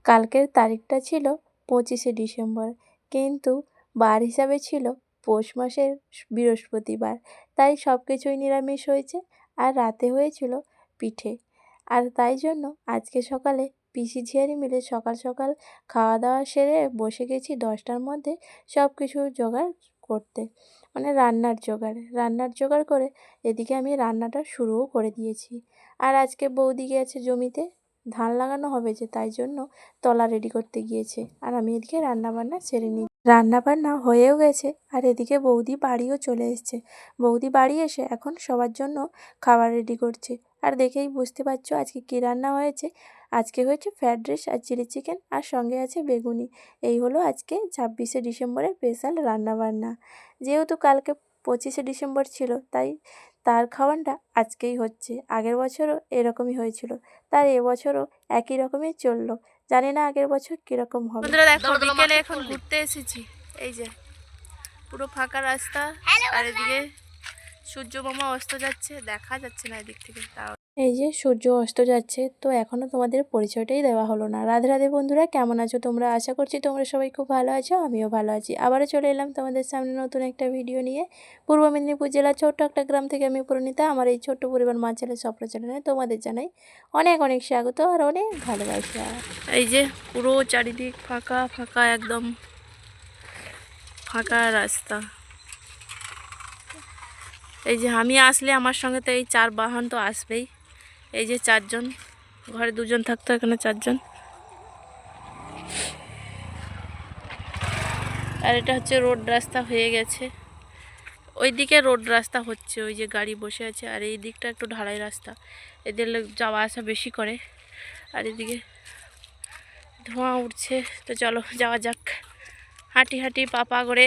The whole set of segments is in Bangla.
কালকের তারিখটা ছিল 25শে ডিসেম্বর, কিন্তু বার হিসাবে ছিল পৌষ মাসের বৃহস্পতিবার। তাই সব কিছুই নিরামিষ হয়েছে, আর রাতে হয়েছিল পিঠে। আর তাই জন্য আজকে সকালে পিসি ঝিয়ারি মিলে সকাল সকাল খাওয়া দাওয়া সেরে বসে গেছি 10টার মধ্যে সব কিছু জোগাড় করতে, মানে রান্নার জোগাড় করে এদিকে আমি রান্নাটা শুরুও করে দিয়েছি। আর আজকে বৌদি গিয়েছে জমিতে, ধান লাগানো হবে যে, তাই জন্য তলা রেডি করতে গিয়েছে। আর আমি এদিকে রান্নাবান্না সেরে নিই। রান্নাবান্না হয়েও গেছে, আর এদিকে বৌদি বাড়িও চলে এসছে। বৌদি বাড়ি এসে এখন সবার জন্য খাবার রেডি করছে। আর দেখেই বুঝতে পারছো আজকে কী রান্না হয়েছে। আজকে হয়েছে ফ্রায়েড রাইস আর চিলি চিকেন, আর সঙ্গে আছে বেগুনি। এই হলো আজকে 26শে ডিসেম্বরের স্পেশাল রান্নাবান্না। যেহেতু কালকে 25শে ডিসেম্বর ছিল, তাই তার খাওয়ানটা আজকেই হচ্ছে। আগের বছরও এরকমই হয়েছিল, তার এবছরও একই রকমই চললো। জানি না আগের বছর কীরকম হবে। বন্ধুরা দেখো, বিকেলে এখন ঘুরতে এসেছি। এই যে পুরো ফাঁকা রাস্তা, আর এদিকে সূর্য মামা অস্ত যাচ্ছে, দেখা যাচ্ছে না এদিক থেকে। এই যে সূর্য অস্ত যাচ্ছে, তো এখনও তোমাদের পরিচয়টাই দেওয়া হলো না। রাধে রাধে বন্ধুরা, কেমন আছো তোমরা? আশা করছি তোমরা সবাই খুব ভালো আছো, আমিও ভালো আছি। আবারও চলে এলাম তোমাদের সামনে নতুন একটা ভিডিও নিয়ে। পূর্ব মেদিনীপুর জেলার ছোট্ট একটা গ্রাম থেকে আমি পরিণীতা। আমার এই ছোট্ট পরিবার মা ছেলে স্বপ্ন চ্যানেলে তোমাদের জানাই অনেক অনেক স্বাগত আর অনেক ভালোবাসা। এই যে পুরো চারিদিক ফাঁকা ফাঁকা, একদম ফাঁকা রাস্তা। এই যে আমি আসলে আমার সঙ্গে তো এই 4 বাহন তো আসবেই। এই যে 4 জন, ঘরে 2 জন থাকতো, এখানে 4 জন। আর এটা হচ্ছে রোড রাস্তা হয়ে গেছে, ওইদিকে রোড রাস্তা হচ্ছে, ওই যে গাড়ি বসে আছে। আর এই দিকটা একটু ঢালাই রাস্তা, এদের যাওয়া আসা বেশি করে। আর এদিকে ধোঁয়া উঠছে। তো চলো যাওয়া যাক, হাঁটি হাঁটি পাপা করে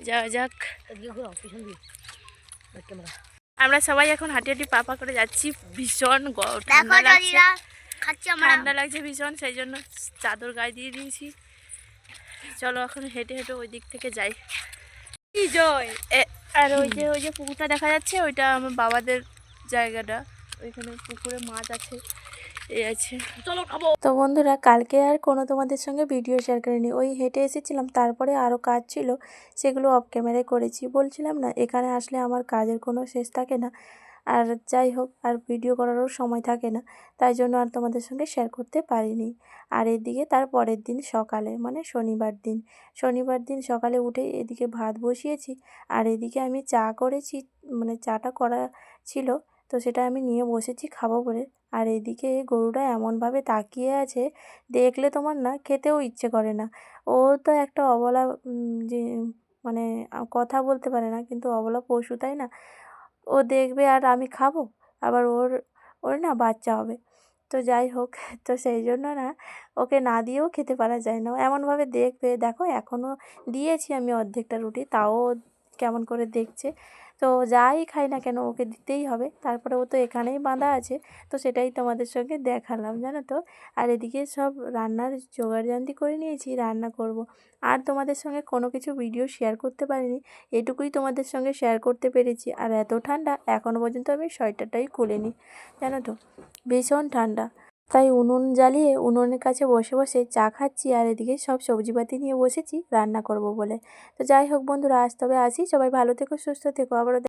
যাওয়া যাক। আমরা সবাই এখন হাঁটি হাঁটি পাপা করে যাচ্ছি। ভীষণ ঠান্ডা লাগছে ভীষণ, সেই জন্য চাদর গায়ে দিয়ে দিয়েছি। চলো এখন হেঁটে হেঁটে ওই দিক থেকে যাই। আর ওই যে পুকুরটা দেখা যাচ্ছে, ওইটা আমার বাবাদের জায়গাটা। ওইখানে পুকুরে মাছ আছে, এই আছে। চলো খাবো। তো বন্ধুরা, কালকে আর কোনো তোমাদের সঙ্গে ভিডিও শেয়ার করিনি। ওই হেঁটে এসেছিলাম, তারপরে আরও কাজ ছিল, সেগুলো অফ ক্যামেরায় করেছি। বলছিলাম না, এখানে আসলে আমার কাজের কোনো শেষ থাকে না। আর যাই হোক, আর ভিডিও করারও সময় থাকে না, তাই জন্য আর তোমাদের সঙ্গে শেয়ার করতে পারিনি। আর এদিকে তার পরের দিন সকালে, মানে শনিবার দিন সকালে উঠে এদিকে ভাত বসিয়েছি। আর এদিকে আমি চা করেছি, মানে চাটা করা ছিল, তো সেটা আমি নিয়ে বসেছি খাবো বলে। আর এদিকে গরুটা এমনভাবে তাকিয়ে আছে, দেখলে তোমার না খেতেও ইচ্ছে করে না। ও তো একটা অবলা, যে মানে কথা বলতে পারে না, কিন্তু অবলা পশু, তাই না? ও দেখবে আর আমি খাবো, আবার ওর ওর না বাচ্চা হবে। তো যাই হোক, তো সেই জন্য না ওকে না দিয়েও খেতে পারা যায় না। ও এমনভাবে দেখবে, দেখো এখনও দিয়েছি আমি অর্ধেকটা রুটি, তাও ও কেমন করে দেখছে। তো যাই খাই না কেন ওকে দিতেই হবে। তারপরে ও তো এখানেই বাঁধা আছে, তো সেটাই তোমাদের সঙ্গে দেখালাম, জানো তো। আর এদিকে সব রান্নার জোগাড়যন্ত্র করে নিয়েছি, রান্না করব। আর তোমাদের সঙ্গে কোনো কিছু ভিডিও শেয়ার করতে পারিনি, এটুকুই তোমাদের সঙ্গে শেয়ার করতে পেরেছি। আর এত ঠান্ডা, এখনও পর্যন্ত আমি সোয়েটারটাই খুলিনি, জানো তো, ভীষণ ঠান্ডা। তাই উনুন জ্বালিয়ে উনুনের কাছে বসে বসে চা খাচ্ছি, আর এদিকে সব সবজিপাতি নিয়ে বসেছি রান্না করব বলে। তো যাই হোক বন্ধুরা, আজ তবে আসি, সবাই ভালো থেকো, সুস্থ থেকো, আবারও